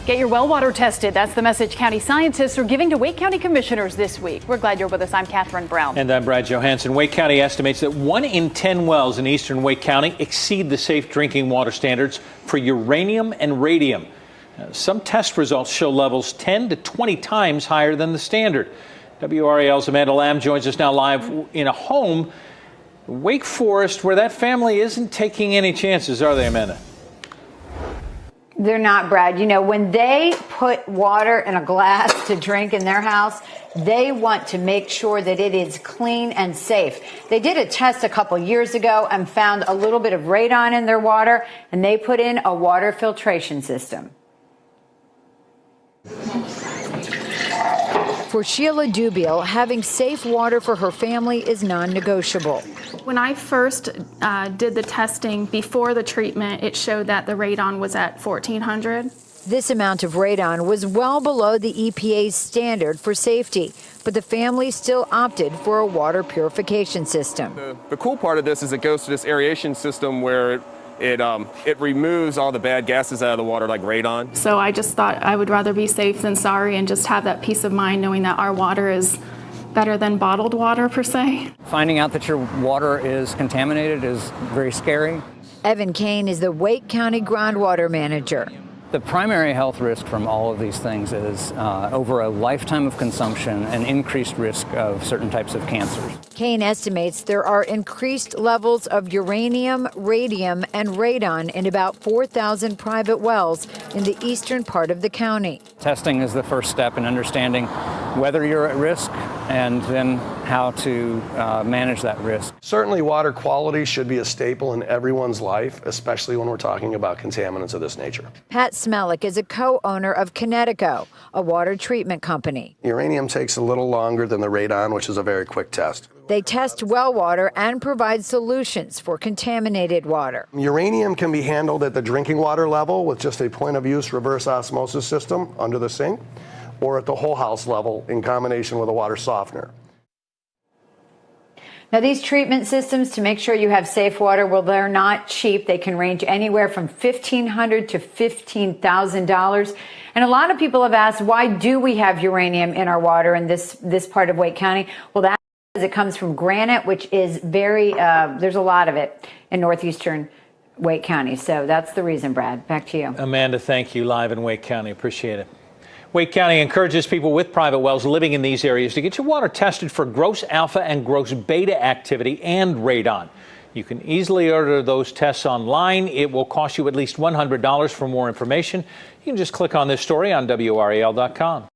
Get your well water tested. That's the message county scientists are giving to Wake County commissioners this week. We're glad you're with us. I'm Catherine Brown. And I'm Brad Johansson. Wake County estimates that 1 in 10 wells in eastern Wake County exceed the safe drinking water standards for uranium and radium. Some test results show levels 10 to 20 times higher than the standard. WRAL's Amanda Lamb joins us now live in a home, Wake Forest, where that family isn't taking any chances, are they, Amanda? They're not, Brad. You know, when they put water in a glass to drink in their house, they want to make sure that it is clean and safe. They did a test a couple years ago and found a little bit of radon in their water, and they put in a water filtration system. For Sheila Dubiel, having safe water for her family is non-negotiable. When I first did the testing before the treatment, it showed that the radon was at 1,400. This amount of radon was well below the EPA's standard for safety, but the family still opted for a water purification system. The cool part of this is it goes to this aeration system where it removes all the bad gases out of the water, like radon. So I just thought I would rather be safe than sorry and just have that peace of mind knowing that our water is better than bottled water, per se. Finding out that your water is contaminated is very scary. Evan Kane is the Wake County groundwater manager. The primary health risk from all of these things is over a lifetime of consumption, an increased risk of certain types of cancers. Kane estimates there are increased levels of uranium, radium, and radon in about 4,000 private wells in the eastern part of the county. Testing is the first step in understanding whether you're at risk and then how to manage that risk. Certainly water quality should be a staple in everyone's life, especially when we're talking about contaminants of this nature. Pat Smelik is a co-owner of Kinetico, a water treatment company. Uranium takes a little longer than the radon, which is a very quick test. They test well water and provide solutions for contaminated water. Uranium can be handled at the drinking water level with just a point-of-use reverse osmosis system under the sink, or at the whole house level in combination with a water softener. Now, these treatment systems to make sure you have safe water, well, they're not cheap. They can range anywhere from $1,500 to $15,000. And a lot of people have asked, why do we have uranium in our water in this part of Wake County? Well, that's because it comes from granite, which is very, there's a lot of it in northeastern Wake County. So that's the reason, Brad. Back to you. Amanda, thank you. Live in Wake County. Appreciate it. Wake County encourages people with private wells living in these areas to get your water tested for gross alpha and gross beta activity and radon. You can easily order those tests online. It will cost you at least $100. For more information, you can just click on this story on WRAL.com.